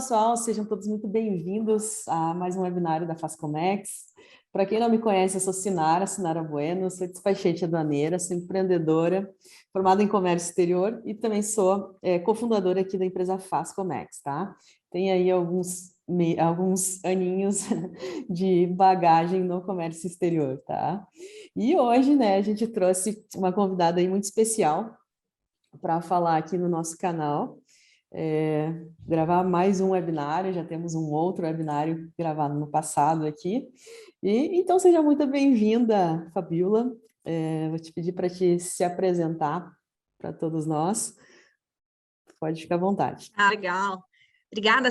pessoal, sejam todos muito bem-vindos a mais um webinário da Fascomex. Para quem não me conhece, eu sou Sinara Bueno, sou despachante aduaneira, sou empreendedora, formada em comércio exterior e também sou cofundadora aqui da empresa Fascomex, tá? Tem aí alguns aninhos de bagagem no comércio exterior, tá? E hoje, né, a gente trouxe uma convidada aí muito especial para falar aqui no nosso canal, gravar mais um webinário, já temos um outro webinário gravado no passado aqui, e então seja muito bem-vinda, Fabiola. Vou te pedir para te se apresentar para todos nós, pode ficar à vontade. Legal, obrigada,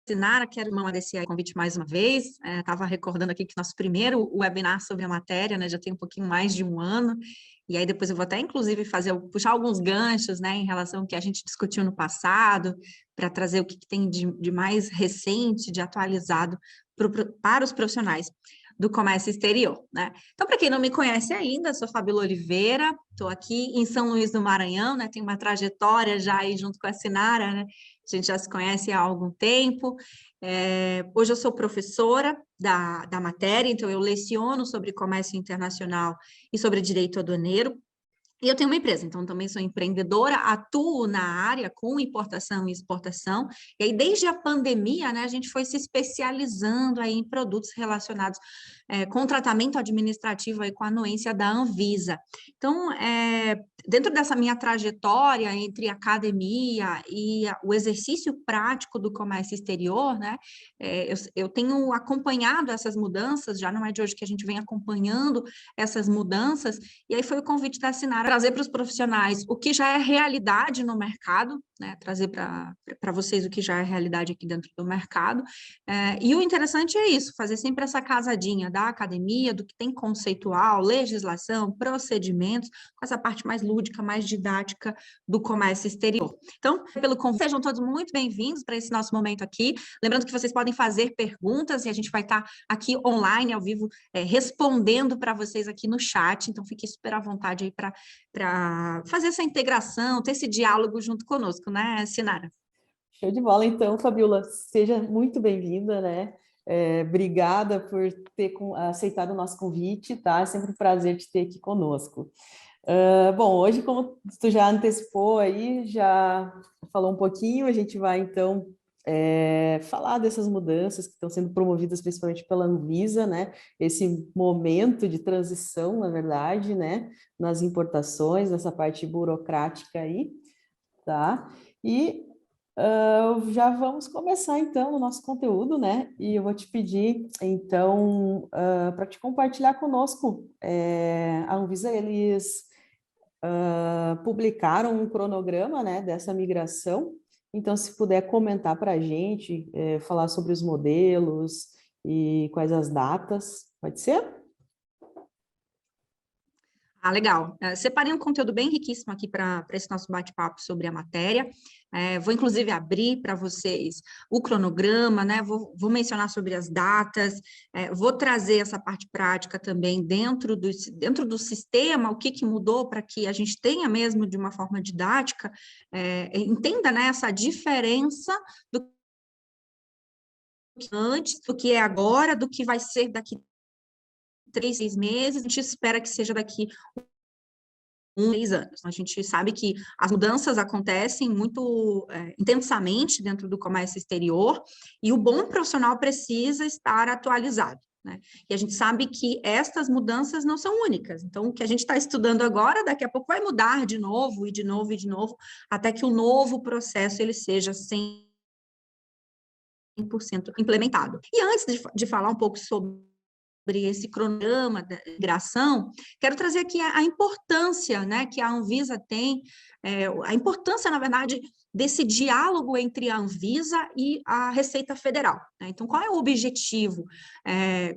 Sinara, quero agradecer o convite mais uma vez. Estava recordando aqui que nosso primeiro webinar sobre a matéria, né, já tem um pouquinho mais de um ano, e aí depois eu vou até, inclusive, puxar alguns ganchos, né, em relação ao que a gente discutiu no passado, para trazer o que tem de mais recente, de atualizado para os profissionais do comércio exterior, né? Então, para quem não me conhece ainda, sou Fabiola Oliveira, estou aqui em São Luís do Maranhão, né? Tenho uma trajetória já aí junto com a Sinara, né? A gente já se conhece há algum tempo. Hoje eu sou professora da matéria, então eu leciono sobre comércio internacional e sobre direito aduaneiro. E eu tenho uma empresa, então também sou empreendedora, atuo na área com importação e exportação, e aí desde a pandemia, né, a gente foi se especializando aí em produtos relacionados com tratamento administrativo aí com a anuência da Anvisa. Então, dentro dessa minha trajetória entre academia e o exercício prático do comércio exterior, né, eu tenho acompanhado essas mudanças, já não é de hoje que a gente vem acompanhando essas mudanças, e aí foi o convite da Sinara trazer para os profissionais o que já é realidade no mercado, né, trazer para vocês o que já é realidade aqui dentro do mercado, e o interessante é isso, fazer sempre essa casadinha da academia, do que tem conceitual, legislação, procedimentos, com essa parte mais lúdica, mais didática do comércio exterior. Então, pelo convite, sejam todos muito bem-vindos para esse nosso momento aqui, lembrando que vocês podem fazer perguntas e a gente vai estar aqui online, ao vivo, respondendo para vocês aqui no chat, então fique super à vontade aí para fazer essa integração, ter esse diálogo junto conosco, né, Sinara? Show de bola, então, Fabiola, seja muito bem-vinda, né? Obrigada por ter aceitado o nosso convite, tá? É sempre um prazer te ter aqui conosco. Bom, hoje, como tu já antecipou aí, já falou um pouquinho, a gente vai, então, falar dessas mudanças que estão sendo promovidas principalmente pela Anvisa, né? Esse momento de transição, na verdade, né? Nas importações, nessa parte burocrática aí, tá? E já vamos começar, então, o nosso conteúdo, né? E eu vou te pedir, então, para te compartilhar conosco. A Anvisa, eles publicaram um cronograma, né, dessa migração. Então, se puder comentar para a gente, falar sobre os modelos e quais as datas, pode ser? Legal. Separei um conteúdo bem riquíssimo aqui para esse nosso bate-papo sobre a matéria. Vou, inclusive, abrir para vocês o cronograma, né? Vou mencionar sobre as datas, vou trazer essa parte prática também dentro do sistema, o que mudou para que a gente tenha mesmo de uma forma didática, entenda, né, essa diferença do que antes, do que é agora, do que vai ser daqui 3, 6 meses, a gente espera que seja daqui 6 anos. A gente sabe que as mudanças acontecem muito intensamente dentro do comércio exterior e o bom profissional precisa estar atualizado, né? E a gente sabe que estas mudanças não são únicas. Então, o que a gente está estudando agora, daqui a pouco vai mudar de novo, e de novo, e de novo, até que o novo processo ele seja 100% implementado. E antes de falar um pouco sobre esse cronograma da migração, quero trazer aqui a importância, né, que a Anvisa tem, a importância, na verdade, desse diálogo entre a Anvisa e a Receita Federal, né? Então, qual é o objetivo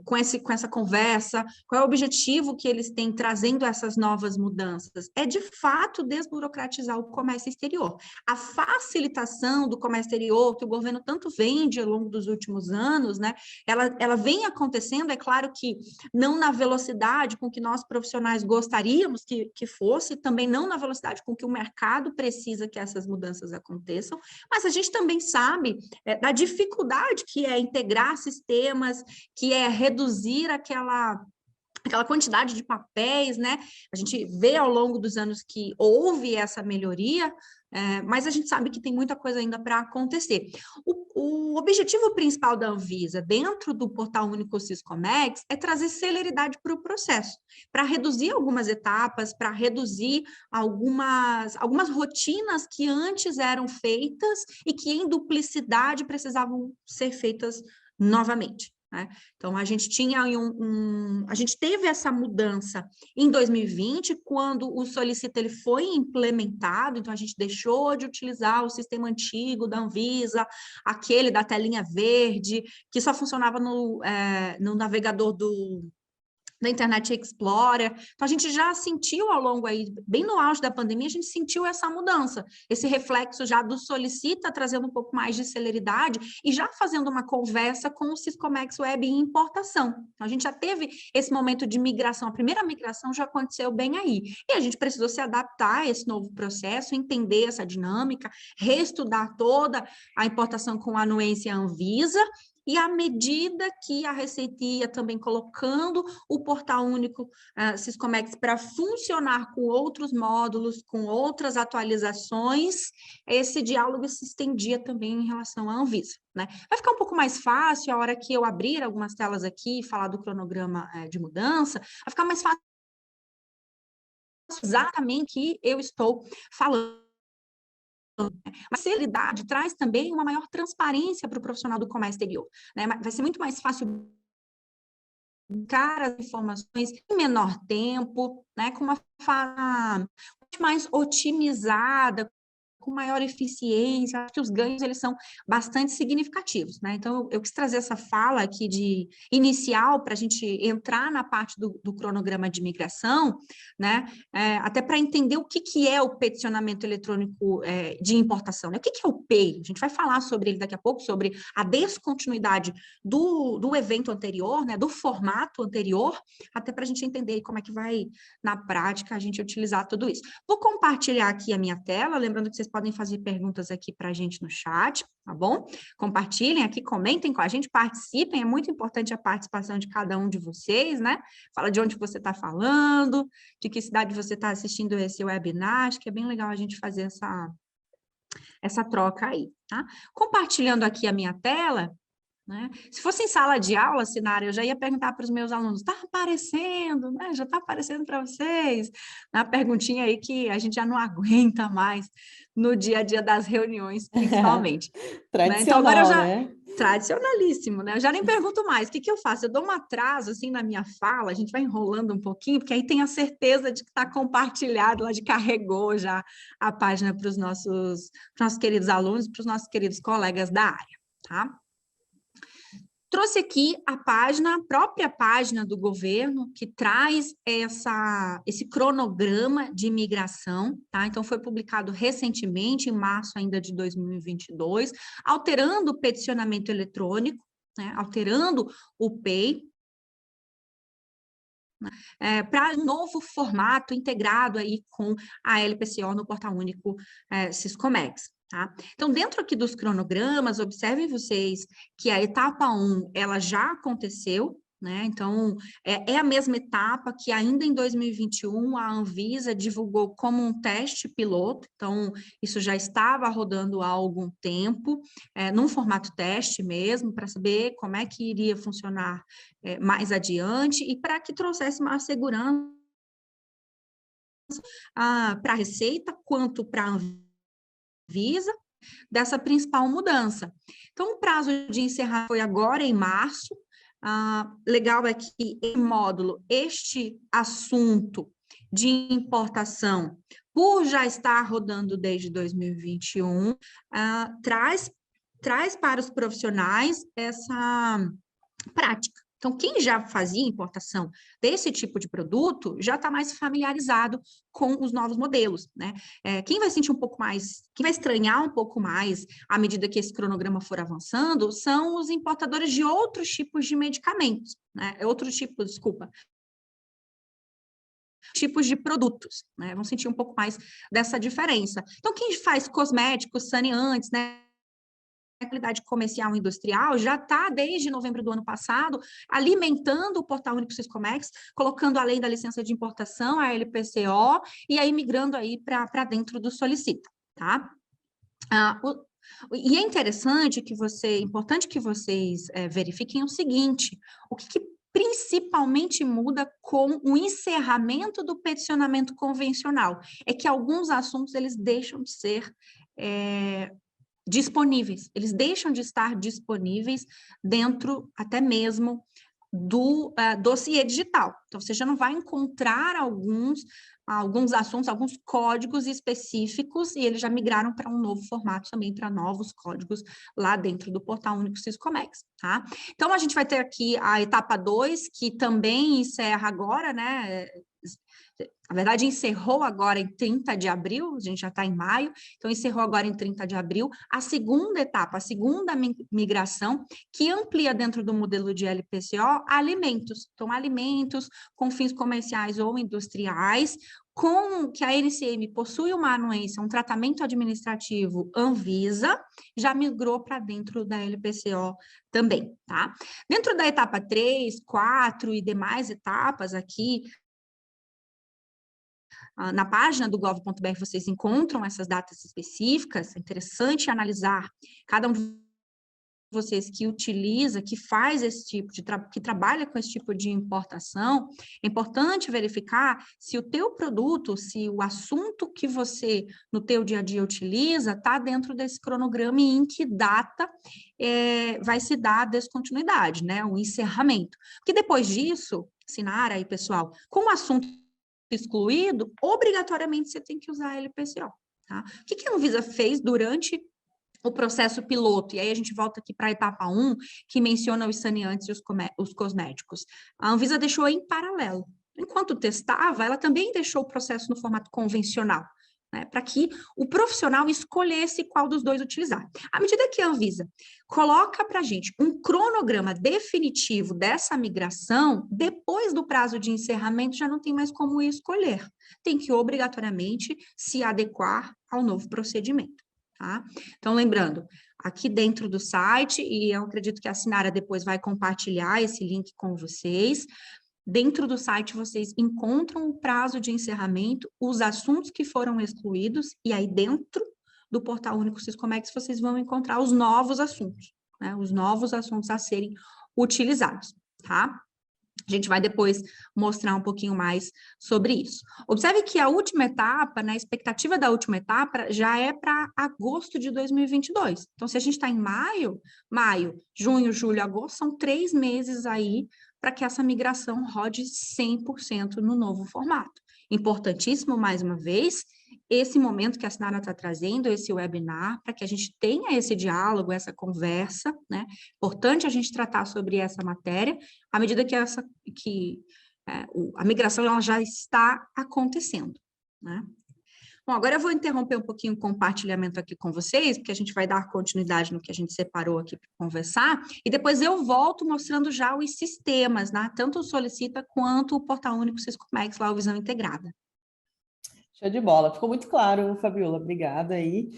com essa conversa? Qual é o objetivo que eles têm trazendo essas novas mudanças? É, de fato, desburocratizar o comércio exterior. A facilitação do comércio exterior, que o governo tanto vende ao longo dos últimos anos, né, ela vem acontecendo, é claro que não na velocidade com que nós profissionais gostaríamos que fosse, também não na velocidade com que o mercado precisa que essas mudanças aconteçam, aconteçam, mas a gente também sabe da dificuldade que é integrar sistemas, que é reduzir aquela quantidade de papéis, né? A gente vê ao longo dos anos que houve essa melhoria, mas a gente sabe que tem muita coisa ainda para acontecer. O objetivo principal da Anvisa, dentro do Portal Único Siscomex, é trazer celeridade para o processo, para reduzir algumas etapas, para reduzir algumas rotinas que antes eram feitas e que em duplicidade precisavam ser feitas novamente. Né? Então, a gente tinha a gente teve essa mudança em 2020, quando o Solicita ele foi implementado, então a gente deixou de utilizar o sistema antigo da Anvisa, aquele da telinha verde, que só funcionava no navegador da Internet Explorer. Então, a gente já sentiu ao longo aí, bem no auge da pandemia, a gente sentiu essa mudança, esse reflexo já do Solicita, trazendo um pouco mais de celeridade e já fazendo uma conversa com o Siscomex Web em importação. Então, a gente já teve esse momento de migração, a primeira migração já aconteceu bem aí. E a gente precisou se adaptar a esse novo processo, entender essa dinâmica, reestudar toda a importação com a anuência Anvisa, e à medida que a Receita ia também colocando o Portal Único Siscomex para funcionar com outros módulos, com outras atualizações, esse diálogo se estendia também em relação à Anvisa. Né? Vai ficar um pouco mais fácil a hora que eu abrir algumas telas aqui e falar do cronograma de mudança, vai ficar mais fácil exatamente que eu estou falando. Mas celeridade traz também uma maior transparência para o profissional do comércio exterior. Né? Vai ser muito mais fácil buscar as informações em menor tempo, né? Com uma forma mais otimizada, com maior eficiência. Acho que os ganhos eles são bastante significativos, né? Então, eu quis trazer essa fala aqui de inicial para a gente entrar na parte do cronograma de migração, né? Até para entender o que é o peticionamento eletrônico de importação, né? O que é o PEI? A gente vai falar sobre ele daqui a pouco, sobre a descontinuidade do evento anterior, né? Do formato anterior, até para a gente entender como é que vai, na prática, a gente utilizar tudo isso. Vou compartilhar aqui a minha tela, lembrando que vocês podem fazer perguntas aqui para a gente no chat, tá bom? Compartilhem aqui, comentem com a gente, participem, é muito importante a participação de cada um de vocês, né? Fala de onde você está falando, de que cidade você está assistindo esse webinar, acho que é bem legal a gente fazer essa troca aí, tá? Compartilhando aqui a minha tela, né? Se fosse em sala de aula, Sinara, eu já ia perguntar para os meus alunos, está aparecendo, né? Já está aparecendo para vocês? Uma perguntinha aí que a gente já não aguenta mais no dia a dia das reuniões, principalmente. Tradicional, né? Então, agora eu já... né? Tradicionalíssimo, né? Eu já nem pergunto mais. O que eu faço? Eu dou um atraso, assim, na minha fala, a gente vai enrolando um pouquinho, porque aí tem a certeza de que está compartilhado, lá de carregou já a página para os nossos queridos alunos, para os nossos queridos colegas da área, tá? Trouxe aqui a própria página do governo, que traz esse cronograma de imigração, tá? Então, foi publicado recentemente, em março ainda de 2022, alterando o peticionamento eletrônico, né? Alterando o PEI, para um novo formato integrado aí com a LPCO no Portal Único Siscomex. Tá? Então, dentro aqui dos cronogramas, observem vocês que a etapa 1, ela já aconteceu, né? Então, é a mesma etapa que ainda em 2021 a Anvisa divulgou como um teste piloto, então isso já estava rodando há algum tempo, num formato teste mesmo, para saber como é que iria funcionar mais adiante e para que trouxesse mais segurança para a Receita quanto para a Anvisa dessa principal mudança. Então, o prazo de encerrar foi agora em março. Legal é que em módulo, este assunto de importação, por já estar rodando desde 2021, traz para os profissionais essa prática. Então, quem já fazia importação desse tipo de produto já está mais familiarizado com os novos modelos, né? Quem vai sentir um pouco mais, quem vai estranhar um pouco mais à medida que esse cronograma for avançando, são os importadores de outros tipos de medicamentos, né? tipos de produtos, né? Vamos sentir um pouco mais dessa diferença. Então, quem faz cosméticos, saneantes, né? Qualidade comercial e industrial já está desde novembro do ano passado alimentando o Portal Único Siscomex, colocando além da licença de importação, a LPCO, e aí migrando aí para dentro do Solicita, tá? E é interessante importante que vocês verifiquem o seguinte, o que principalmente muda com o encerramento do peticionamento convencional, é que alguns assuntos eles deixam de ser disponíveis, eles deixam de estar disponíveis dentro até mesmo do dossiê digital. Então, você já não vai encontrar alguns assuntos, alguns códigos específicos, e eles já migraram para um novo formato também, para novos códigos lá dentro do Portal Único Siscomex, tá? Então, a gente vai ter aqui a etapa 2, que também encerra agora, né? Na verdade, encerrou agora em 30 de abril, a gente já está em maio, então encerrou agora em 30 de abril, a segunda etapa, a segunda migração, que amplia dentro do modelo de LPCO alimentos. Então, alimentos com fins comerciais ou industriais, com que a NCM possui uma anuência, um tratamento administrativo Anvisa, já migrou para dentro da LPCO também, tá? Dentro da etapa 3, 4 e demais etapas aqui, na página do gov.br vocês encontram essas datas específicas, é interessante analisar cada um de vocês que utiliza, que faz esse tipo de que trabalha com esse tipo de importação, é importante verificar se o teu produto, se o assunto que você no teu dia a dia utiliza está dentro desse cronograma e em que data vai se dar a descontinuidade, né, o encerramento. Porque depois disso, Sinara aí, pessoal, como o assunto excluído, obrigatoriamente você tem que usar a LPCO, tá? O que a Anvisa fez durante o processo piloto? E aí a gente volta aqui para a etapa 1, que menciona os saneantes e os cosméticos. A Anvisa deixou em paralelo. Enquanto testava, ela também deixou o processo no formato convencional, né, para que o profissional escolhesse qual dos dois utilizar. À medida que a Anvisa coloca para a gente um cronograma definitivo dessa migração, depois do prazo de encerramento, já não tem mais como escolher. Tem que obrigatoriamente se adequar ao novo procedimento, tá? Então, lembrando, aqui dentro do site, e eu acredito que a Sinara depois vai compartilhar esse link com vocês, dentro do site, vocês encontram o prazo de encerramento, os assuntos que foram excluídos, e aí dentro do Portal Único Siscomex, vocês vão encontrar os novos assuntos, né? Os novos assuntos a serem utilizados, tá? A gente vai depois mostrar um pouquinho mais sobre isso. Observe que a última etapa, na expectativa da última etapa, já é para agosto de 2022. Então, se a gente está em maio, junho, julho, agosto, são 3 meses aí para que essa migração rode 100% no novo formato. Importantíssimo, mais uma vez, esse momento que a Sinara está trazendo, esse webinar, para que a gente tenha esse diálogo, essa conversa, né? Importante a gente tratar sobre essa matéria, à medida que a migração ela já está acontecendo, né? Bom, agora eu vou interromper um pouquinho o compartilhamento aqui com vocês, porque a gente vai dar continuidade no que a gente separou aqui para conversar, e depois eu volto mostrando já os sistemas, né? Tanto o Solicita quanto o Portal Único Siscomex, lá o Visão Integrada. Show de bola, ficou muito claro, Fabiola, obrigada aí.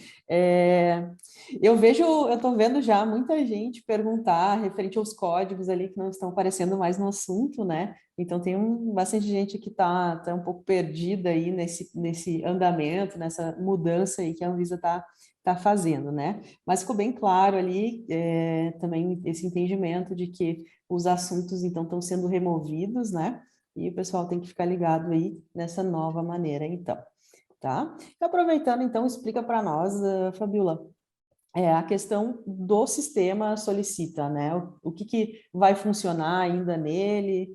Eu estou vendo já muita gente perguntar referente aos códigos ali que não estão aparecendo mais no assunto, né? Então tem bastante gente que está um pouco perdida aí nesse andamento, nessa mudança aí que a Anvisa tá fazendo, né? Mas ficou bem claro ali também esse entendimento de que os assuntos então estão sendo removidos, né? E o pessoal tem que ficar ligado aí nessa nova maneira, então, tá? E aproveitando, então, explica para nós, Fabiola, a questão do sistema Solicita, né? O que vai funcionar ainda nele,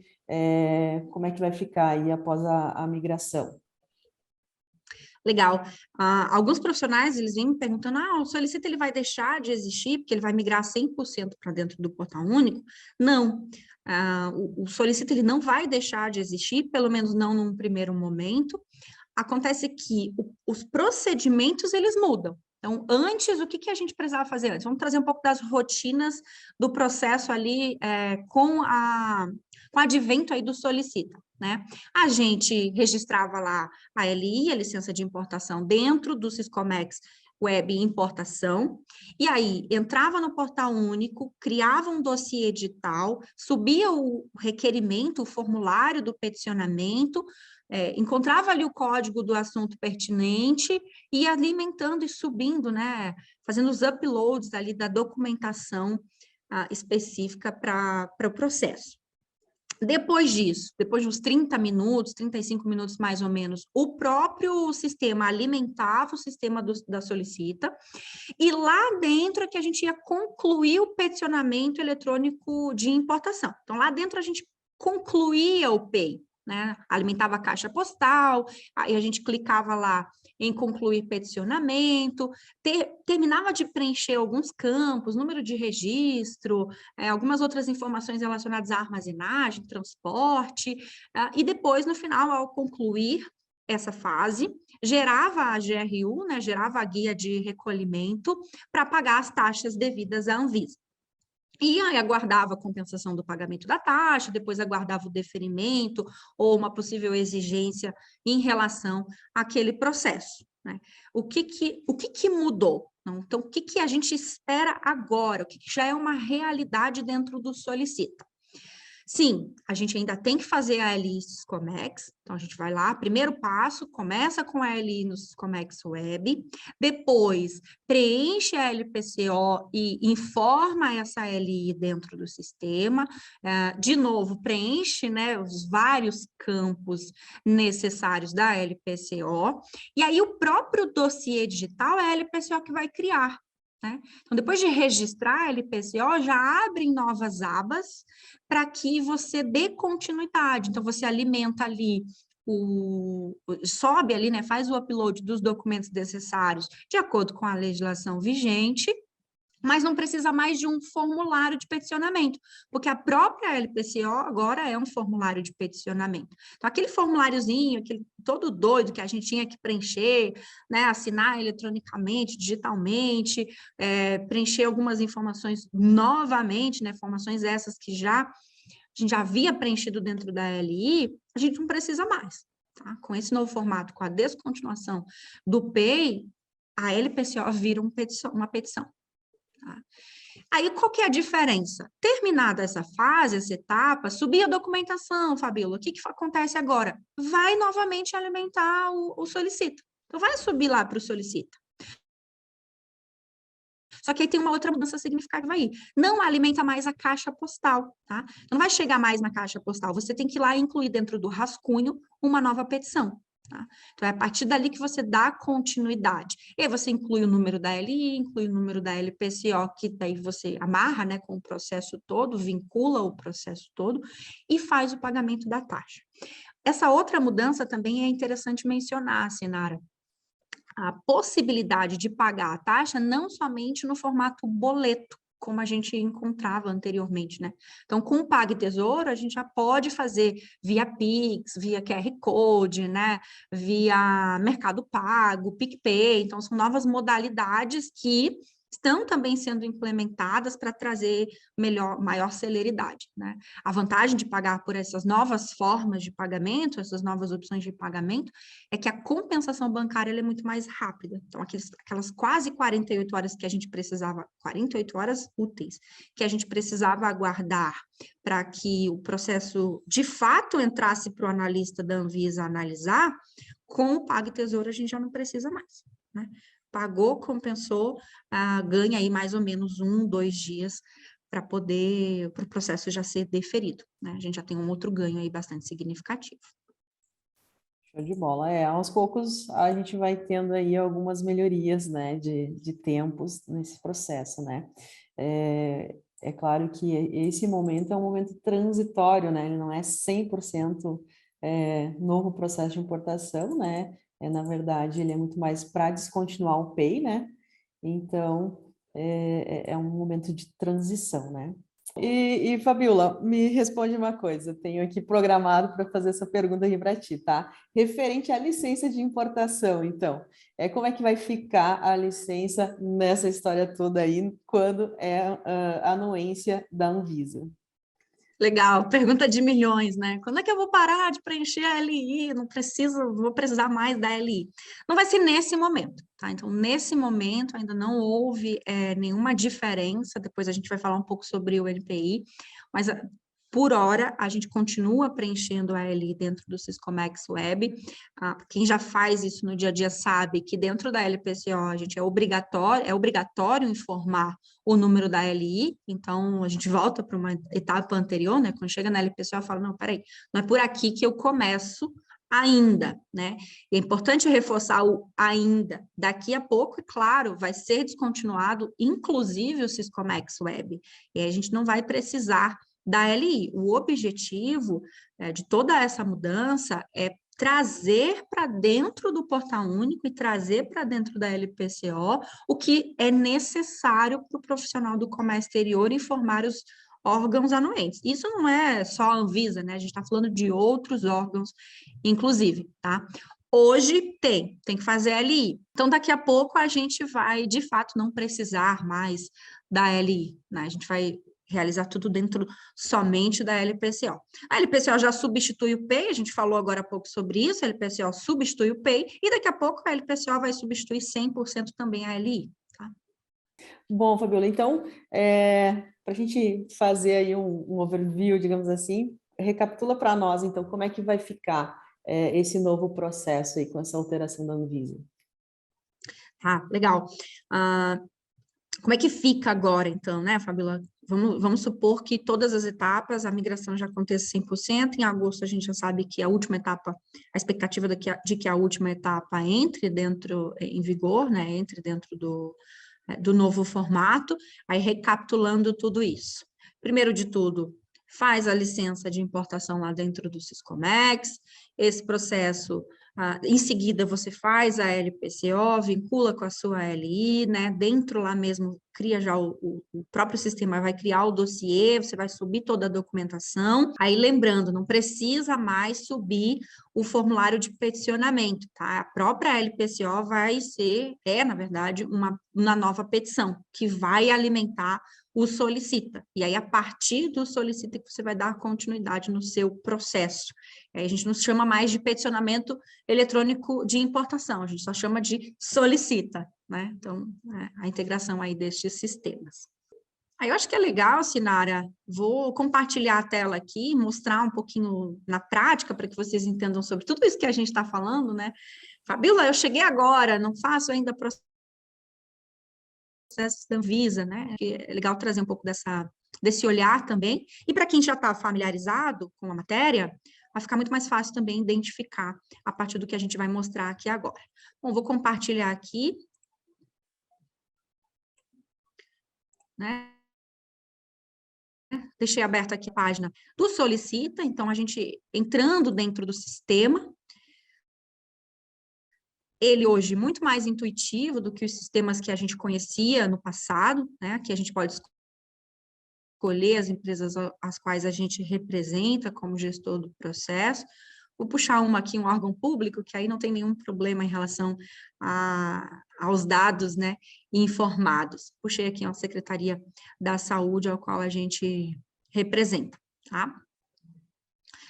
como é que vai ficar aí após a migração? Legal. Alguns profissionais, eles vêm me perguntando, o Solicita ele vai deixar de existir, porque ele vai migrar 100% para dentro do Portal Único? Não. O Solicita ele não vai deixar de existir, pelo menos não num primeiro momento. Acontece que os procedimentos, eles mudam, Então, antes, o que a gente precisava fazer antes? Vamos trazer um pouco das rotinas do processo ali com o advento aí do Solicita, né? A gente registrava lá a LI, a licença de importação, dentro do Siscomex Web Importação, e aí entrava no portal único, criava um dossiê edital, subia o requerimento, o formulário do peticionamento, encontrava ali o código do assunto pertinente, e alimentando e subindo, né, fazendo os uploads ali da documentação específica para o processo. Depois disso, depois de uns 30 minutos, 35 minutos mais ou menos, o próprio sistema alimentava o sistema da Solicita, e lá dentro é que a gente ia concluir o peticionamento eletrônico de importação. Então, lá dentro a gente concluía o PEI, né? Alimentava a caixa postal, aí a gente clicava lá em concluir peticionamento, terminava de preencher alguns campos, número de registro, algumas outras informações relacionadas à armazenagem, transporte, e depois, no final, ao concluir essa fase, gerava a GRU, né, gerava a guia de recolhimento para pagar as taxas devidas à Anvisa. E aí aguardava a compensação do pagamento da taxa, depois aguardava o deferimento ou uma possível exigência em relação àquele processo, né? O que mudou? Então, o que a gente espera agora? O que já é uma realidade dentro do Solicita? Sim, a gente ainda tem que fazer a LI Siscomex, então a gente vai lá, primeiro passo, começa com a LI no Siscomex Web, depois preenche a LPCO e informa essa LI dentro do sistema, de novo, preenche, né, os vários campos necessários da LPCO, e aí o próprio dossiê digital é a LPCO que vai criar. Né? Então, depois de registrar a LPCO, já abrem novas abas para que você dê continuidade. Então, você alimenta ali, sobe ali, né? Faz o upload dos documentos necessários de acordo com a legislação vigente, mas não precisa mais de um formulário de peticionamento, porque a própria LPCO agora é um formulário de peticionamento. Então, aquele formuláriozinho, aquele todo doido que a gente tinha que preencher, né, assinar eletronicamente, digitalmente, preencher algumas informações novamente, né, informações essas que a gente já havia preenchido dentro da LI, a gente não precisa mais. Tá? Com esse novo formato, com a descontinuação do PEI, a LPCO vira uma petição. Tá? Aí, qual que é a diferença? Terminada essa fase, essa etapa, subir a documentação, Fabíola, o que acontece agora? Vai novamente alimentar o Solicita. Então, vai subir lá para o Solicita. Só que aí tem uma outra mudança significativa aí. Não alimenta mais a caixa postal, tá? Não vai chegar mais na caixa postal. Você tem que ir lá e incluir dentro do rascunho uma nova petição. Tá? Então, é a partir dali que você dá continuidade. E aí você inclui o número da LI, inclui o número da LPCO, que daí você amarra, né, com o processo todo, vincula o processo todo e faz o pagamento da taxa. Essa outra mudança também é interessante mencionar, Sinara, a possibilidade de pagar a taxa não somente no formato boleto, como a gente encontrava anteriormente, né? Então, com o PagTesouro, a gente já pode fazer via Pix, via QR Code, né? Via Mercado Pago, PicPay. Então, são novas modalidades que estão também sendo implementadas para trazer maior celeridade, né? A vantagem de pagar por essas novas formas de pagamento, essas novas opções de pagamento, é que a compensação bancária é muito mais rápida. Então, aquelas quase 48 horas que a gente precisava, 48 horas úteis, que a gente precisava aguardar para que o processo de fato entrasse para o analista da Anvisa analisar, com o PagTesouro a gente já não precisa mais, né? Pagou, compensou, ganha aí mais ou menos 1, 2 dias para o processo já ser deferido, né? A gente já tem um outro ganho aí bastante significativo. Show de bola. Aos poucos a gente vai tendo aí algumas melhorias, né, de tempos nesse processo, né? É claro que esse momento é um momento transitório, né? Ele não é 100% novo processo de importação, né? Na verdade, ele é muito mais para descontinuar o PEI, né? Então, é um momento de transição, né? E Fabiola, me responde uma coisa. Tenho aqui programado para fazer essa pergunta aqui para ti, tá? Referente à licença de importação, então, como é que vai ficar a licença nessa história toda aí, quando é a anuência da Anvisa? Legal, pergunta de milhões, né? Quando é que eu vou parar de preencher a LI? Não preciso, vou precisar mais da LI. Não vai ser nesse momento, tá? Então, nesse momento, ainda não houve nenhuma diferença. Depois a gente vai falar um pouco sobre o NPI, mas por hora a gente continua preenchendo a LI dentro do Syscomex Web. Quem já faz isso no dia a dia sabe que dentro da LPCO a gente é obrigatório informar o número da LI, então a gente volta para uma etapa anterior, né? Quando chega na LPCO, fala, não, peraí, não é por aqui que eu começo ainda, né? E é importante reforçar o ainda. Daqui a pouco, é claro, vai ser descontinuado, inclusive o Syscomex Web, e aí a gente não vai precisar da LI. O objetivo de toda essa mudança é trazer para dentro do Portal Único e trazer para dentro da LPCO o que é necessário para o profissional do comércio exterior informar os órgãos anuentes. Isso não é só a Anvisa, né? A gente está falando de outros órgãos, inclusive, tá? Hoje tem que fazer LI. Então, daqui a pouco a gente vai, de fato, não precisar mais da LI, né? A gente vai realizar tudo dentro somente da LPCO. A LPCO já substitui o PEI, a gente falou agora há pouco sobre isso, a LPCO substitui o PEI, e daqui a pouco a LPCO vai substituir 100% também a LI. Tá? Bom, Fabiola, então, para a gente fazer aí um overview, digamos assim, recapitula para nós, então, como é que vai ficar esse novo processo aí com essa alteração da Anvisa? Tá, legal. Como é que fica agora, então, né, Fabiola? Vamos supor que todas as etapas, a migração já aconteça 100%, em agosto a gente já sabe que a última etapa, a expectativa de que a última etapa entre dentro, em vigor, né, entre dentro do novo formato, aí recapitulando tudo isso. Primeiro de tudo, faz a licença de importação lá dentro do Syscomex, esse processo, em seguida você faz a LPCO, vincula com a sua LI, né, dentro lá mesmo, cria já o próprio sistema, vai criar o dossiê, você vai subir toda a documentação, aí lembrando, não precisa mais subir o formulário de peticionamento, tá? A própria LPCO na verdade, uma nova petição, que vai alimentar o solicita. E aí, a partir do solicita, que você vai dar continuidade no seu processo. A gente não chama mais de peticionamento eletrônico de importação, a gente só chama de solicita, né? Então, a integração aí destes sistemas. Aí eu acho que é legal, Sinara, vou compartilhar a tela aqui, mostrar um pouquinho na prática para que vocês entendam sobre tudo isso que a gente está falando, né? Fabiola, eu cheguei agora, não faço ainda processo da Anvisa, né? É legal trazer um pouco desse olhar também. E para quem já está familiarizado com a matéria, vai ficar muito mais fácil também identificar a partir do que a gente vai mostrar aqui agora. Bom, vou compartilhar aqui, né? Deixei aberta aqui a página do Solicita, então a gente entrando dentro do sistema, ele hoje muito mais intuitivo do que os sistemas que a gente conhecia no passado, né? Que a gente pode escolher as empresas as quais a gente representa como gestor do processo. Vou puxar uma aqui, um órgão público, que aí não tem nenhum problema em relação aos dados, né, informados. Puxei aqui a Secretaria da Saúde, ao qual a gente representa, tá?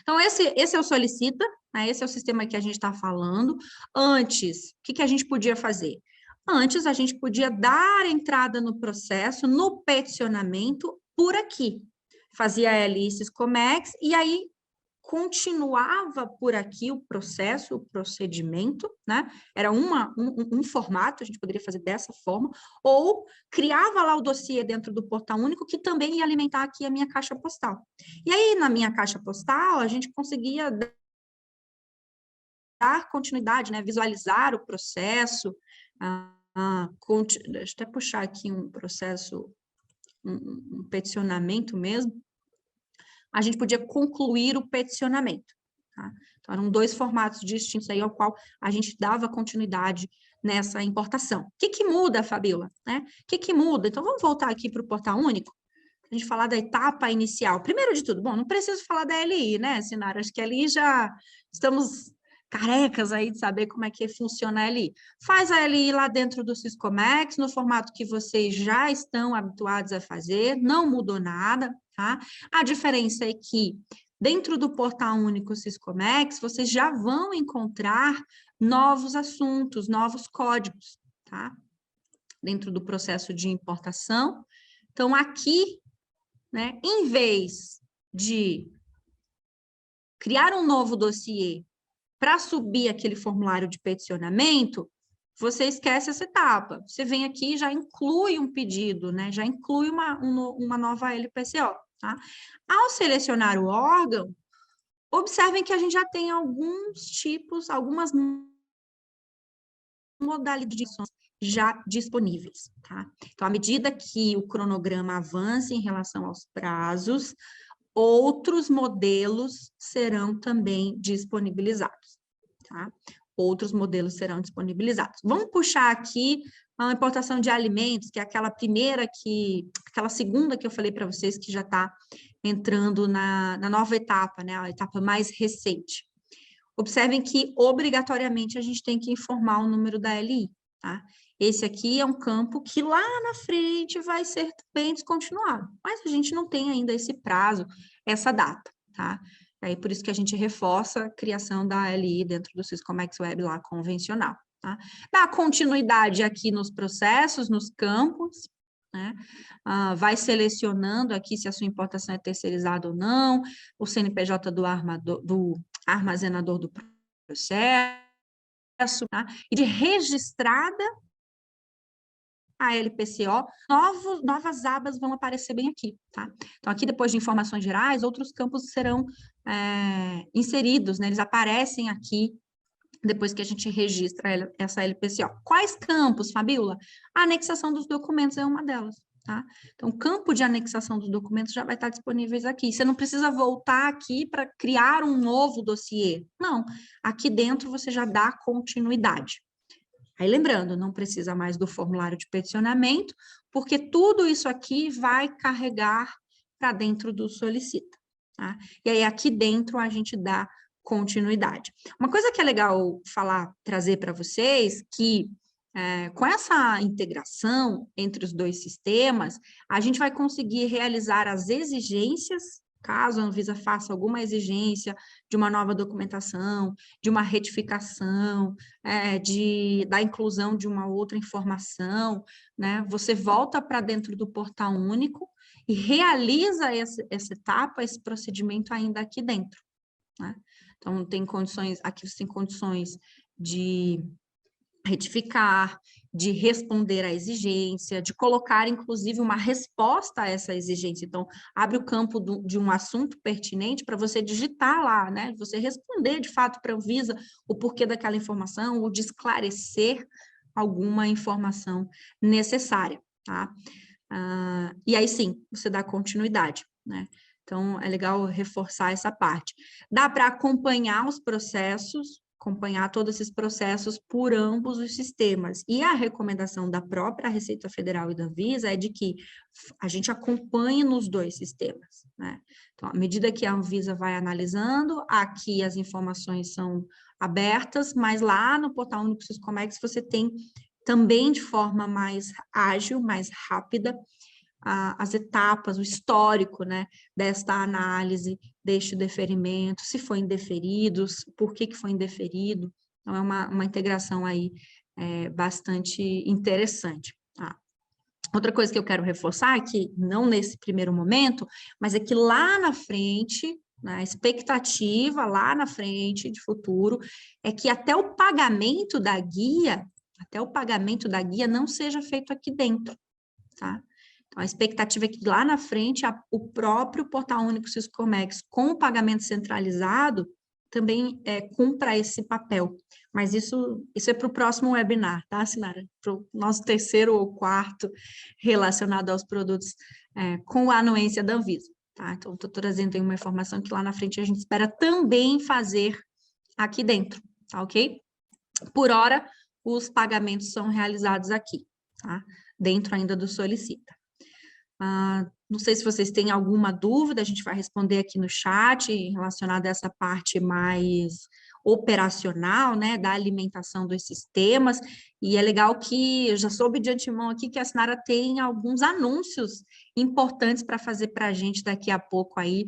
Então, esse é o Solicita, né, esse é o sistema que a gente está falando. Antes, o que a gente podia fazer? Antes, a gente podia dar entrada no processo, no peticionamento, por aqui. Fazia a LI Syscomex, e aí continuava por aqui o processo, o procedimento, né? Era um formato, a gente poderia fazer dessa forma, ou criava lá o dossiê dentro do Portal Único, que também ia alimentar aqui a minha caixa postal. E aí, na minha caixa postal, a gente conseguia dar continuidade, né? Visualizar o processo, deixa eu até puxar aqui um processo, um peticionamento mesmo, a gente podia concluir o peticionamento. Tá? Então, eram dois formatos distintos aí ao qual a gente dava continuidade nessa importação. O que muda, Fabiola? Né? O que muda? Então, vamos voltar aqui para o Portal Único. a gente falar da etapa inicial. Primeiro de tudo, bom, não preciso falar da LI, né, Sinara? Acho que ali já estamos carecas aí de saber como é que funciona a LI. Faz a LI lá dentro do Siscomex, no formato que vocês já estão habituados a fazer, não mudou nada, tá? A diferença é que dentro do Portal Único Siscomex, vocês já vão encontrar novos assuntos, novos códigos, tá? Dentro do processo de importação. Então, aqui, né, em vez de criar um novo dossiê para subir aquele formulário de peticionamento, você esquece essa etapa. Você vem aqui e já inclui um pedido, né? Já inclui uma nova LPCO, tá? Ao selecionar o órgão, observem que a gente já tem alguns tipos, algumas modalidades já disponíveis, tá? Então, à medida que o cronograma avança em relação aos prazos, outros modelos serão também disponibilizados, tá? Outros modelos serão disponibilizados. Vamos puxar aqui a importação de alimentos, que é aquela segunda que eu falei para vocês, que já está entrando na nova etapa, né? A etapa mais recente. Observem que, obrigatoriamente, a gente tem que informar o número da LI, tá? Esse aqui é um campo que lá na frente vai ser também descontinuado, mas a gente não tem ainda esse prazo, essa data, tá? Aí por isso que a gente reforça a criação da LI dentro do Siscomex Web lá convencional, tá? Dá continuidade aqui nos processos, nos campos, né? Vai selecionando aqui se a sua importação é terceirizada ou não, o CNPJ do armazenador do processo, tá? E de registrada a LPCO, novas abas vão aparecer bem aqui, tá? Então, aqui, depois de informações gerais, outros campos serão inseridos, né? Eles aparecem aqui depois que a gente registra essa LPCO. Quais campos, Fabíola? A anexação dos documentos é uma delas, tá? Então, o campo de anexação dos documentos já vai estar disponíveis aqui. Você não precisa voltar aqui para criar um novo dossiê. Não, aqui dentro você já dá continuidade. Aí, lembrando, não precisa mais do formulário de peticionamento, porque tudo isso aqui vai carregar para dentro do solicita, tá? E aí, aqui dentro, a gente dá continuidade. Uma coisa que é legal trazer para vocês, que com essa integração entre os dois sistemas, a gente vai conseguir realizar as exigências, caso a Anvisa faça alguma exigência de uma nova documentação, de uma retificação, da inclusão de uma outra informação, né? Você volta para dentro do Portal Único e realiza essa etapa, esse procedimento ainda aqui dentro, né? Então, aqui você tem condições de retificar, de responder à exigência, de colocar, inclusive, uma resposta a essa exigência. Então, abre o campo de um assunto pertinente para você digitar lá, né? Você responder, de fato, para a Anvisa o porquê daquela informação, ou de esclarecer alguma informação necessária, tá? E aí, sim, você dá continuidade, né? Então, é legal reforçar essa parte. Dá para acompanhar os processos, acompanhar todos esses processos por ambos os sistemas. E a recomendação da própria Receita Federal e da Anvisa é de que a gente acompanhe nos dois sistemas, né? Então, à medida que a Anvisa vai analisando, aqui as informações são abertas, mas lá no Portal Único Siscomex você tem também de forma mais ágil, mais rápida, as etapas, o histórico, né, desta análise, deste deferimento, se foi indeferido, por que foi indeferido. Então, é uma integração aí bastante interessante. Tá? Outra coisa que eu quero reforçar, que não nesse primeiro momento, mas é que lá na frente, né, a expectativa lá na frente, de futuro, é que até o pagamento da guia não seja feito aqui dentro, tá? Então, a expectativa é que lá na frente, o próprio Portal Único Siscomex, com o pagamento centralizado, também cumpra esse papel. Mas isso é para o próximo webinar, tá, Sinara? Para o nosso terceiro ou quarto relacionado aos produtos com a anuência da Anvisa, tá? Então, estou trazendo aí uma informação que lá na frente a gente espera também fazer aqui dentro, tá ok? Por hora, os pagamentos são realizados aqui, tá? Dentro ainda do solicita. Não sei se vocês têm alguma dúvida, a gente vai responder aqui no chat relacionada a essa parte mais operacional, né, da alimentação dos sistemas. E é legal que eu já soube de antemão aqui que a Sinara tem alguns anúncios importantes para fazer para a gente daqui a pouco aí,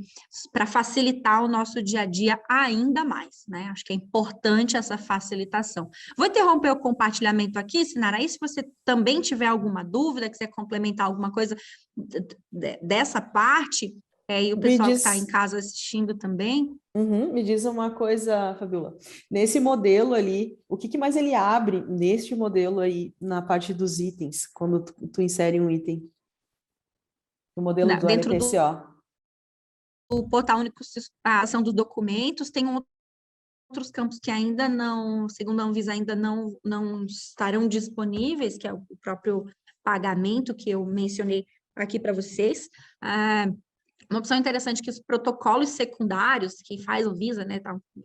para facilitar o nosso dia a dia ainda mais, né? Acho que é importante essa facilitação. Vou interromper o compartilhamento aqui, Sinara, aí se você também tiver alguma dúvida, quiser complementar alguma coisa dessa parte, e o Me pessoal que está em diz, casa assistindo também. me diz uma coisa, Fabiola. Nesse modelo ali, o que mais ele abre neste modelo aí, na parte dos itens, quando tu insere um item? No modelo do Dentro do LPCO. Portal Único, a ação dos documentos, tem outros campos que ainda não, segundo a Anvisa, ainda não estarão disponíveis, que é o próprio pagamento que eu mencionei aqui para vocês. Uma opção interessante que os protocolos secundários, quem faz o Visa, né,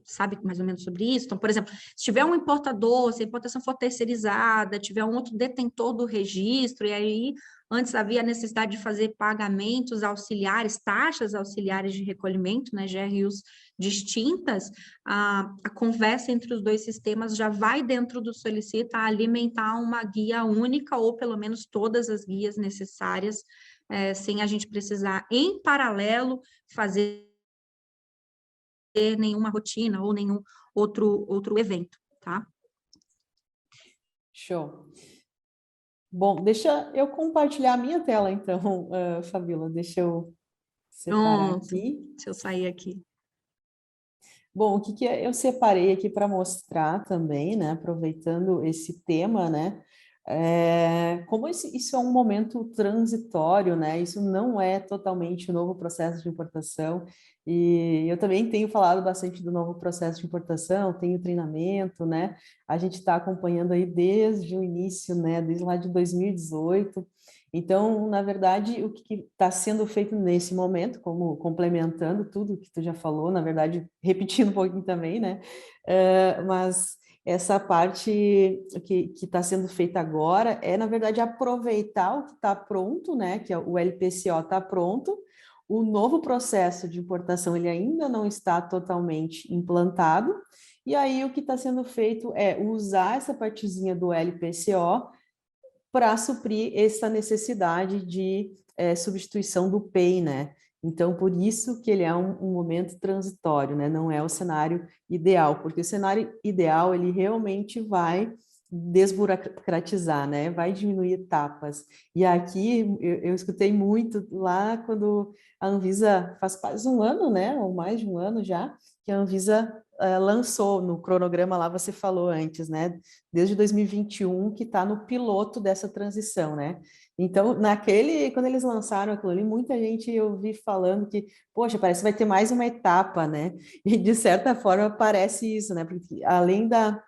sabe mais ou menos sobre isso. Então, por exemplo, se tiver um importador, se a importação for terceirizada, tiver um outro detentor do registro, e aí antes havia a necessidade de fazer pagamentos auxiliares, taxas auxiliares de recolhimento, né, GRUs distintas, a conversa entre os dois sistemas já vai dentro do Solicita alimentar uma guia única, ou pelo menos todas as guias necessárias, sem a gente precisar, em paralelo, fazer nenhuma rotina ou nenhum outro evento, tá? Show. Bom, deixa eu compartilhar a minha tela, então, Fabiola, deixa eu separar Pronto, aqui. se eu sair aqui. Bom, o que eu separei aqui para mostrar também, né, aproveitando esse tema, né, como isso é um momento transitório, né, isso não é totalmente o novo processo de importação, e eu também tenho falado bastante do novo processo de importação, tenho treinamento, né, a gente está acompanhando aí desde o início, né, desde lá de 2018. Então, na verdade, o que está sendo feito nesse momento, como complementando tudo que tu já falou, na verdade, repetindo um pouquinho também, né? Mas essa parte que está sendo feita agora é, na verdade, aproveitar o que está pronto, né? Que é o LPCO está pronto, o novo processo de importação ele ainda não está totalmente implantado, e aí o que está sendo feito é usar essa partezinha do LPCO para suprir essa necessidade de substituição do PEI, né? Então, por isso que ele é um momento transitório, né? Não é o cenário ideal, porque o cenário ideal, ele realmente vai desburocratizar, né? Vai diminuir etapas. E aqui, eu escutei muito lá quando a Anvisa, faz quase um ano, né? Ou mais de um ano já, que a Anvisa lançou no cronograma lá, você falou antes, né? Desde 2021, que está no piloto dessa transição, né? Então, quando eles lançaram aquilo ali, muita gente eu vi falando que, poxa, parece que vai ter mais uma etapa, né? E de certa forma parece isso, né? Porque além da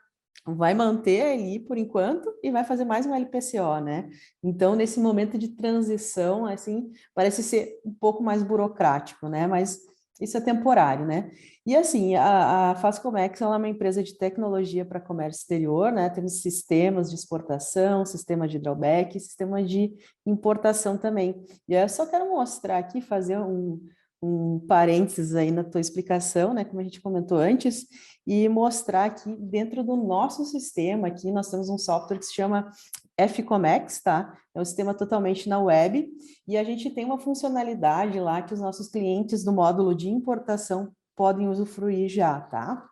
vai manter ali por enquanto e vai fazer mais um LPCO, né? Então, nesse momento de transição, assim, parece ser um pouco mais burocrático, né? Mas isso é temporário, né? E assim, a Fascomex ela é uma empresa de tecnologia para comércio exterior, né? Temos sistemas de exportação, sistema de drawback, sistema de importação também. E eu só quero mostrar aqui, fazer um parênteses aí na tua explicação, né? Como a gente comentou antes, e mostrar que dentro do nosso sistema aqui nós temos um software que se chama Fcomex, tá? É um sistema totalmente na web, e a gente tem uma funcionalidade lá que os nossos clientes do módulo de importação podem usufruir já, tá?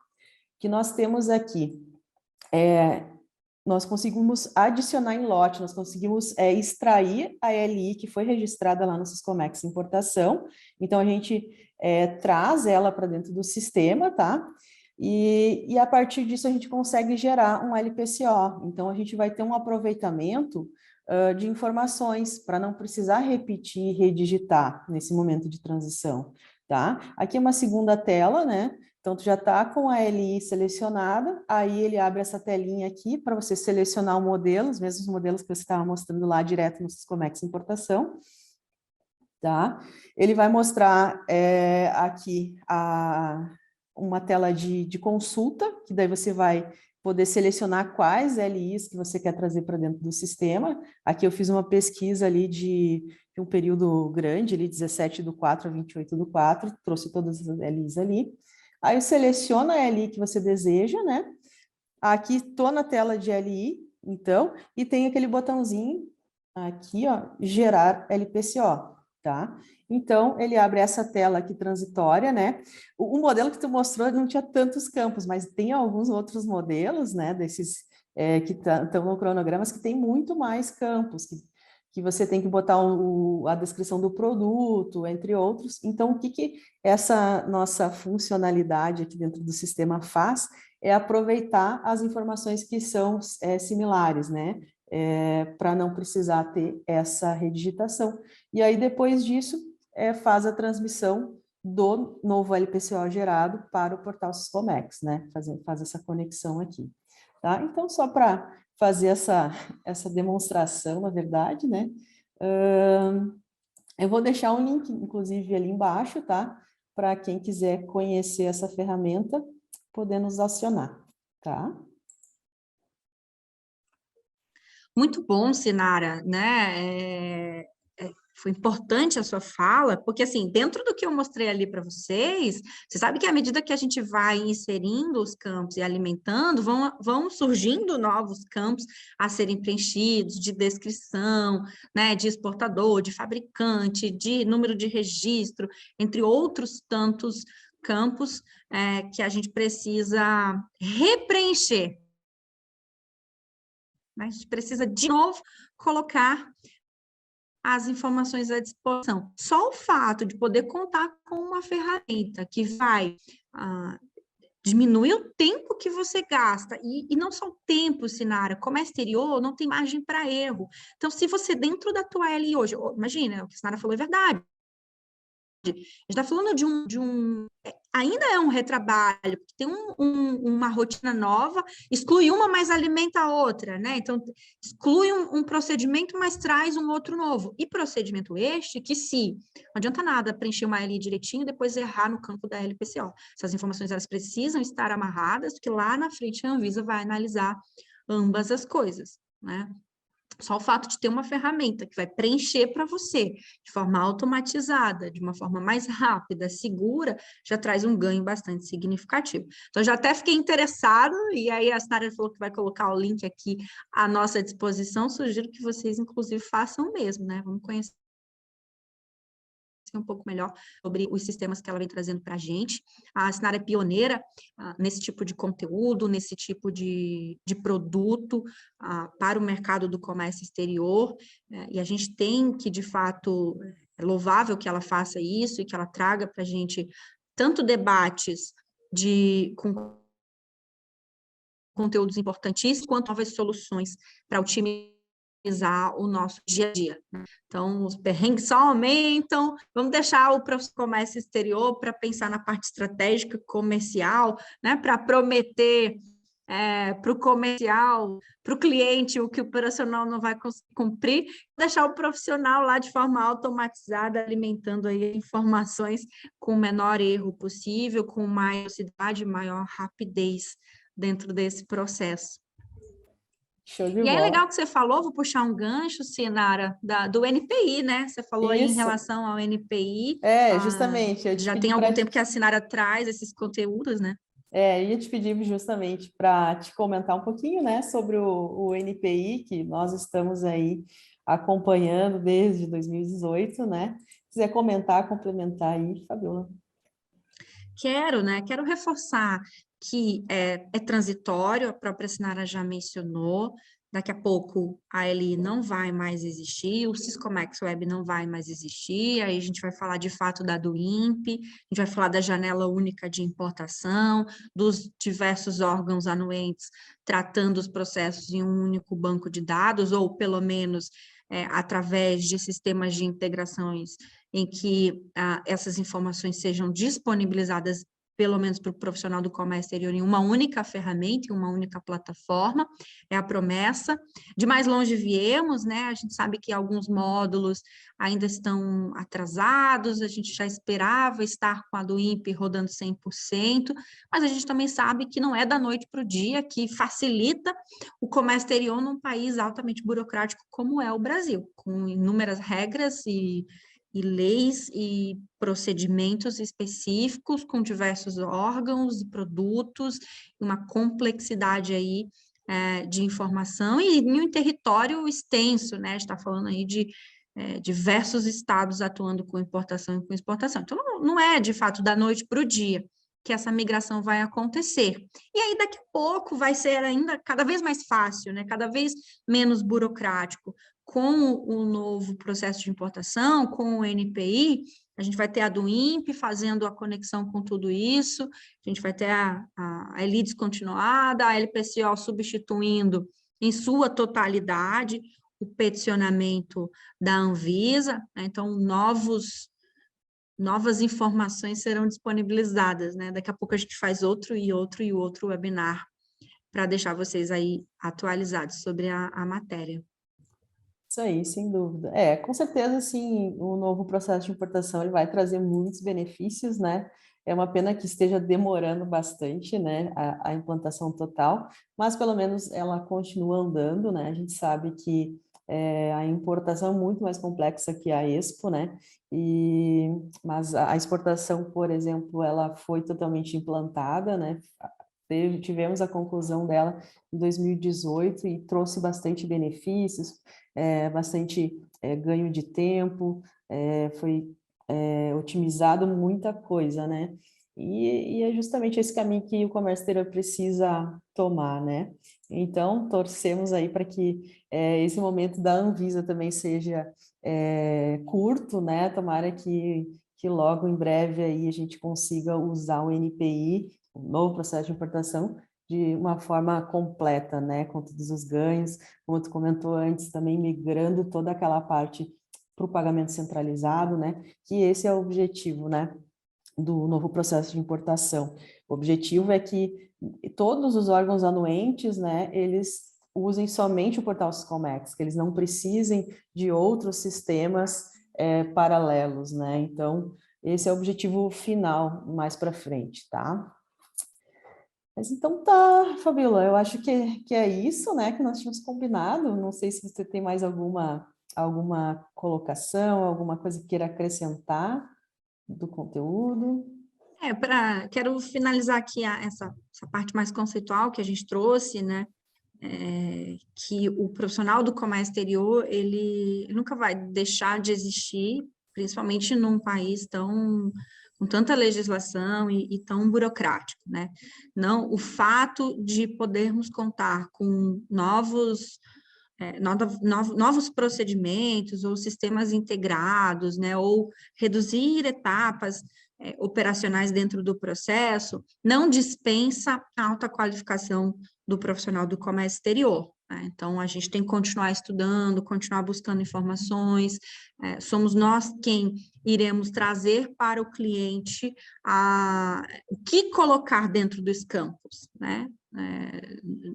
Que nós temos aqui, nós conseguimos adicionar em lote, nós conseguimos extrair a LI que foi registrada lá no Siscomex Importação, então a gente traz ela para dentro do sistema, tá? E a partir disso a gente consegue gerar um LPCO, então a gente vai ter um aproveitamento de informações para não precisar repetir e redigitar nesse momento de transição, tá? Aqui é uma segunda tela, né? Então, tu já está com a LI selecionada, aí ele abre essa telinha aqui para você selecionar o modelo, os mesmos modelos que você estava mostrando lá direto no Siscomex Importação, tá? Ele vai mostrar aqui uma tela de consulta, que daí você vai poder selecionar quais LIs que você quer trazer para dentro do sistema. Aqui eu fiz uma pesquisa ali de um período grande, ali 17/4 a 28/4, trouxe todas as LIs ali. Aí eu seleciono a LI que você deseja, né? Aqui estou na tela de LI, então, e tem aquele botãozinho aqui, ó, gerar LPCO, tá? Então, ele abre essa tela aqui transitória, né? O modelo que tu mostrou não tinha tantos campos, mas tem alguns outros modelos, né, desses que estão no cronogramas, que tem muito mais campos, que você tem que botar a descrição do produto, entre outros. Então, o que essa nossa funcionalidade aqui dentro do sistema faz é aproveitar as informações que são similares, né? Para não precisar ter essa redigitação. E aí, depois disso, faz a transmissão do novo LPCO gerado para o portal Siscomex, né? Faz essa conexão aqui. Tá? Então, só para fazer essa demonstração, na verdade, né? Eu vou deixar um link, inclusive, ali embaixo, tá? Para quem quiser conhecer essa ferramenta, poder nos acionar, tá? Muito bom, Sinara, né? Foi importante a sua fala, porque assim, dentro do que eu mostrei ali para vocês, você sabe que à medida que a gente vai inserindo os campos e alimentando, vão surgindo novos campos a serem preenchidos, de descrição, né, de exportador, de fabricante, de número de registro, entre outros tantos campos que a gente precisa repreencher. A gente precisa, de novo, colocar as informações à disposição. Só o fato de poder contar com uma ferramenta que vai diminuir o tempo que você gasta, e não só o tempo, Sinara, como é exterior, não tem margem para erro. Então, se você, dentro da tua LI hoje, imagina, o que a Sinara falou é verdade, a gente está falando ainda é um retrabalho, porque tem uma rotina nova, exclui uma, mas alimenta a outra, né? Então, exclui um procedimento, mas traz um outro novo. E procedimento este que não adianta nada preencher uma LI direitinho e depois errar no campo da LPCO. Essas informações, elas precisam estar amarradas, porque lá na frente a Anvisa vai analisar ambas as coisas, né? Só o fato de ter uma ferramenta que vai preencher para você de forma automatizada, de uma forma mais rápida, segura, já traz um ganho bastante significativo. Então, já até fiquei interessado, e aí a Sinara falou que vai colocar o link aqui à nossa disposição. Sugiro que vocês, inclusive, façam o mesmo, né? Vamos conhecer um pouco melhor sobre os sistemas que ela vem trazendo para a gente. A Sinara é pioneira nesse tipo de conteúdo, nesse tipo de produto para o mercado do comércio exterior, e a gente tem que, de fato, é louvável que ela faça isso e que ela traga para a gente tanto debates com conteúdos importantíssimos, quanto novas soluções para otimizar o nosso dia a dia. Então, os perrengues só aumentam. Vamos deixar o comércio exterior para pensar na parte estratégica comercial, né? Para prometer para o comercial, para o cliente, o que o operacional não vai conseguir cumprir, deixar o profissional lá de forma automatizada, alimentando aí informações com o menor erro possível, com maior velocidade, maior rapidez dentro desse processo. Show de E é bola. legal que você falou, vou puxar um gancho, Sinara, do NPI, né? Você falou aí em relação ao NPI. Justamente. Já tem algum tempo que a Sinara traz esses conteúdos, né? Eu ia te pedir justamente para te comentar um pouquinho, né, sobre o NPI, que nós estamos aí acompanhando desde 2018, né? Se quiser comentar, complementar aí, Fabiola. Quero, né? Quero reforçar que é transitório, a própria Sinara já mencionou. Daqui a pouco a LI não vai mais existir, o Siscomex Web não vai mais existir, aí a gente vai falar de fato do INPE, a gente vai falar da janela única de importação, dos diversos órgãos anuentes tratando os processos em um único banco de dados, ou pelo menos através de sistemas de integrações em que essas informações sejam disponibilizadas pelo menos para o profissional do comércio exterior, em uma única ferramenta, em uma única plataforma, é a promessa. De mais longe viemos, né? A gente sabe que alguns módulos ainda estão atrasados, a gente já esperava estar com a do INPE rodando 100%, mas a gente também sabe que não é da noite para o dia, que facilita o comércio exterior num país altamente burocrático como é o Brasil, com inúmeras regras e leis e procedimentos específicos, com diversos órgãos e produtos, uma complexidade aí de informação e em um território extenso, né? A gente está falando aí de diversos estados atuando com importação e com exportação. Então, não é, de fato, da noite para o dia que essa migração vai acontecer. E aí, daqui a pouco, vai ser ainda cada vez mais fácil, né? Cada vez menos burocrático. Com o novo processo de importação, com o NPI, a gente vai ter a do INPE fazendo a conexão com tudo isso, a gente vai ter a ELI descontinuada, a LPCO substituindo em sua totalidade o peticionamento da Anvisa, né? Então, novas informações serão disponibilizadas, né? Daqui a pouco a gente faz outro e outro webinar para deixar vocês aí atualizados sobre a matéria. Isso aí, sem dúvida. Com certeza, sim, o novo processo de importação ele vai trazer muitos benefícios, né? É uma pena que esteja demorando bastante, né, a implantação total, mas pelo menos ela continua andando, né? A gente sabe que a importação é muito mais complexa que a Expo, né? Mas a exportação, por exemplo, ela foi totalmente implantada, né? Tivemos a conclusão dela em 2018 e trouxe bastante benefícios, bastante ganho de tempo, foi otimizado muita coisa, né? E é justamente esse caminho que o comércio exterior precisa tomar, né? Então, torcemos aí para que esse momento da Anvisa também seja curto, né? Tomara que logo em breve aí a gente consiga usar o NPI, o novo processo de importação, de uma forma completa, né? Com todos os ganhos, como tu comentou antes, também migrando toda aquela parte para o pagamento centralizado, né? Que esse é o objetivo, né? Do novo processo de importação. O objetivo é que todos os órgãos anuentes, né, eles usem somente o portal Siscomex, que eles não precisem de outros sistemas paralelos, né? Então, esse é o objetivo final mais para frente, tá? Mas então tá, Fabíola, eu acho que é isso, né, que nós tínhamos combinado. Não sei se você tem mais alguma colocação, alguma coisa que queira acrescentar do conteúdo. Quero finalizar aqui essa parte mais conceitual que a gente trouxe, né? Que o profissional do comércio exterior, ele nunca vai deixar de existir, principalmente num país com tanta legislação e tão burocrático, né? Não, o fato de podermos contar com novos procedimentos ou sistemas integrados, né, ou reduzir etapas operacionais dentro do processo, não dispensa a alta qualificação do profissional do comércio exterior. Né? Então, a gente tem que continuar estudando, continuar buscando informações, somos nós quem iremos trazer para o cliente o que colocar dentro dos campos, né?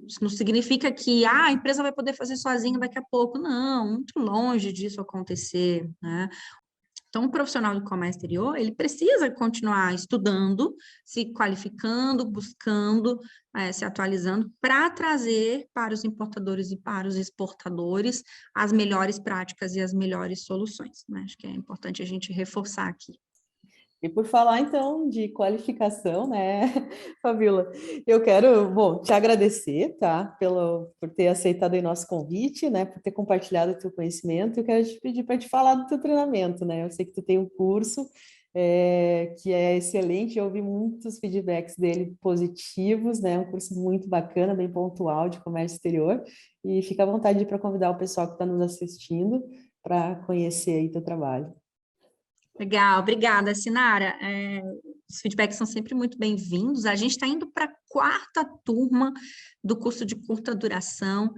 Isso não significa que a empresa vai poder fazer sozinha daqui a pouco, não, muito longe disso acontecer, né? Então, o profissional do comércio exterior, ele precisa continuar estudando, se qualificando, buscando, se atualizando, para trazer para os importadores e para os exportadores as melhores práticas e as melhores soluções, né? Acho que é importante a gente reforçar aqui. E por falar, então, de qualificação, né, Fabíola, eu quero, bom, te agradecer, tá, por ter aceitado o nosso convite, né, por ter compartilhado o teu conhecimento. Eu quero te pedir para te falar do teu treinamento, né, eu sei que tu tem um curso que é excelente, eu ouvi muitos feedbacks dele positivos, né, um curso muito bacana, bem pontual de comércio exterior, e fica à vontade para convidar o pessoal que está nos assistindo para conhecer aí teu trabalho. Legal, obrigada, Sinara. Os feedbacks são sempre muito bem-vindos. A gente está indo para a 4ª turma do curso de curta duração,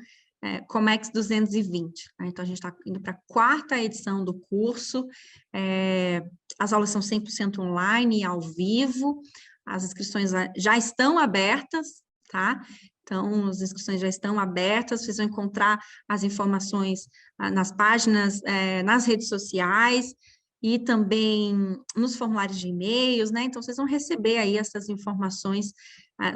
Comex 220. Né? Então, a gente está indo para a 4ª edição do curso. As aulas são 100% online, ao vivo. as inscrições já estão abertas, tá? Então, as inscrições já estão abertas, vocês vão encontrar as informações nas páginas, nas redes sociais e também nos formulários de e-mails, né? Então, vocês vão receber aí essas informações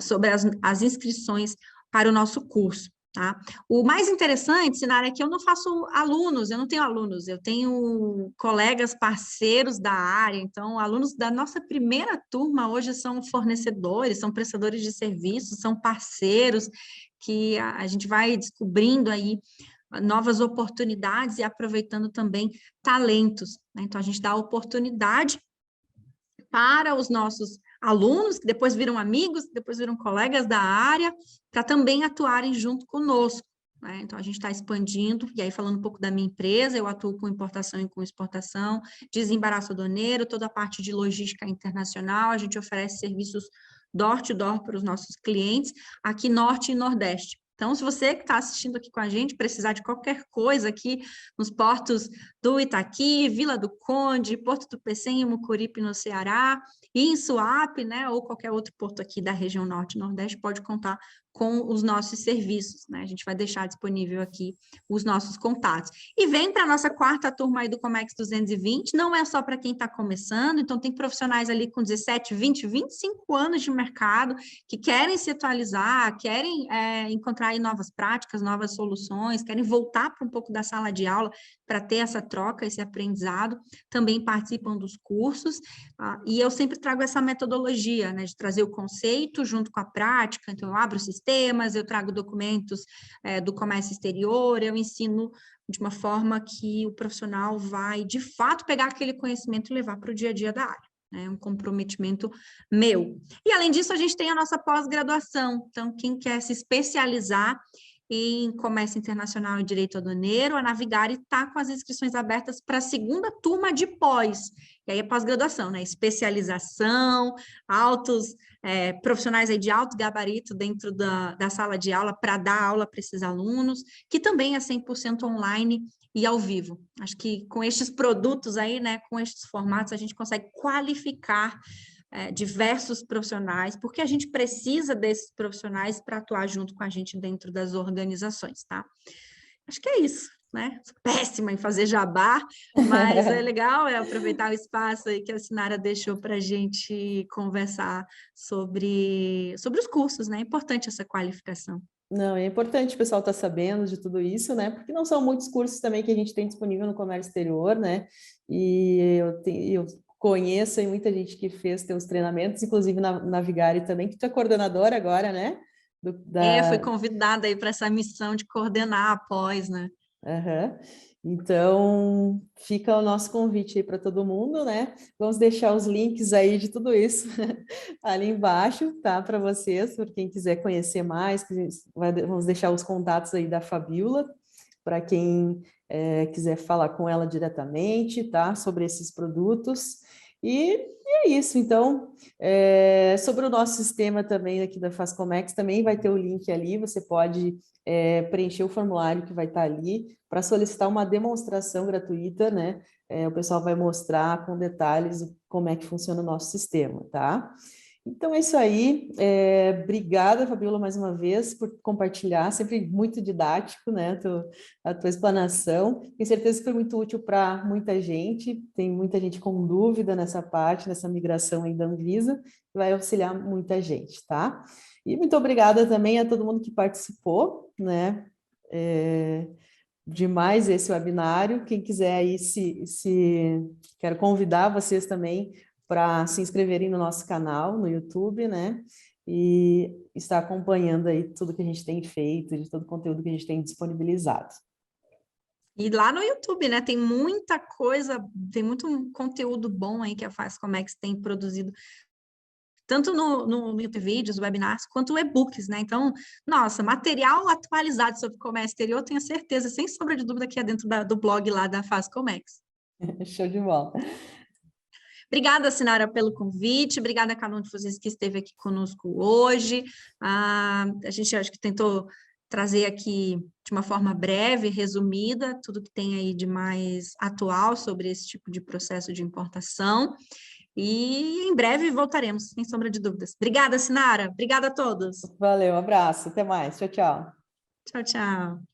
sobre as inscrições para o nosso curso. Tá? O mais interessante, Sinara, é que eu não faço alunos, eu não tenho alunos, eu tenho colegas parceiros da área, então alunos da nossa primeira turma hoje são fornecedores, são prestadores de serviços, são parceiros que a gente vai descobrindo aí novas oportunidades e aproveitando também talentos, né? Então a gente dá oportunidade para os nossos alunos, que depois viram amigos, que depois viram colegas da área, para também atuarem junto conosco, né? Então, a gente está expandindo, e aí falando um pouco da minha empresa, eu atuo com importação e com exportação, desembaraço aduaneiro, toda a parte de logística internacional, a gente oferece serviços door-to-door para os nossos clientes, aqui Norte e Nordeste. Então, se você que está assistindo aqui com a gente, precisar de qualquer coisa aqui nos portos do Itaqui, Vila do Conde, Porto do Pecém, Mucuripe, no Ceará, e em Suape, né, ou qualquer outro porto aqui da região Norte e Nordeste, pode contar com os nossos serviços, né? A gente vai deixar disponível aqui os nossos contatos. E vem para a nossa quarta turma aí do Comex 220, não é só para quem está começando, então tem profissionais ali com 17, 20, 25 anos de mercado que querem se atualizar, querem encontrar aí novas práticas, novas soluções, querem voltar para um pouco da sala de aula para ter essa troca, esse aprendizado, também participam dos cursos, e eu sempre trago essa metodologia, né, de trazer o conceito junto com a prática, então eu abro sistemas, eu trago documentos do comércio exterior, eu ensino de uma forma que o profissional vai, de fato, pegar aquele conhecimento e levar para o dia a dia da área. É um comprometimento meu. E, além disso, a gente tem a nossa pós-graduação. Então, quem quer se especializar em comércio internacional e direito aduaneiro, a Navigare está com as inscrições abertas para a segunda turma de pós. E aí é pós-graduação, né? Especialização, profissionais aí de alto gabarito dentro da sala de aula para dar aula para esses alunos, que também é 100% online e ao vivo. Acho que com estes produtos aí, né, com estes formatos, a gente consegue qualificar diversos profissionais, porque a gente precisa desses profissionais para atuar junto com a gente dentro das organizações, tá? Acho que é isso, né? Sou péssima em fazer jabá, mas é legal aproveitar o espaço aí que a Sinara deixou para a gente conversar sobre os cursos, né? É importante essa qualificação. Não, é importante o pessoal estar sabendo de tudo isso, né? Porque não são muitos cursos também que a gente tem disponível no comércio exterior, né? E eu conheço aí muita gente que fez teus treinamentos, inclusive na Navigare também, que tu é coordenadora agora, né? Fui convidada aí para essa missão de coordenar após, né? Uhum. Então, fica o nosso convite aí para todo mundo, né? Vamos deixar os links aí de tudo isso ali embaixo, tá? Para vocês, por quem quiser conhecer mais, vamos deixar os contatos aí da Fabiola, para quem quiser falar com ela diretamente, tá? Sobre esses produtos. E é isso, então, sobre o nosso sistema também aqui da Fascomex, também vai ter o link ali, você pode preencher o formulário que vai estar ali para solicitar uma demonstração gratuita, né? O pessoal vai mostrar com detalhes como é que funciona o nosso sistema, tá? Então é isso aí. Obrigada, Fabiola, mais uma vez por compartilhar, sempre muito didático, né? A tua explanação. Tenho certeza que foi muito útil para muita gente. Tem muita gente com dúvida nessa parte, nessa migração aí da Anvisa, que vai auxiliar muita gente, tá? E muito obrigada também a todo mundo que participou, né? Demais esse webinário. Quem quiser aí quero convidar vocês também para se inscreverem no nosso canal no YouTube, né? E estar acompanhando aí tudo que a gente tem feito, de todo o conteúdo que a gente tem disponibilizado. E lá no YouTube, né? Tem muita coisa, tem muito conteúdo bom aí que a Fascomex tem produzido, tanto no YouTube Vídeos, webinars, quanto e-books, né? Então, nossa, material atualizado sobre comércio exterior, tenho certeza, sem sombra de dúvida, que é dentro do blog lá da Fascomex. Show de bola. Obrigada, Sinara, pelo convite. Obrigada a cada um de vocês que esteve aqui conosco hoje. A gente acho que tentou trazer aqui de uma forma breve, resumida, tudo que tem aí de mais atual sobre esse tipo de processo de importação. E em breve voltaremos, sem sombra de dúvidas. Obrigada, Sinara. Obrigada a todos. Valeu, um abraço, até mais. Tchau, tchau. Tchau, tchau.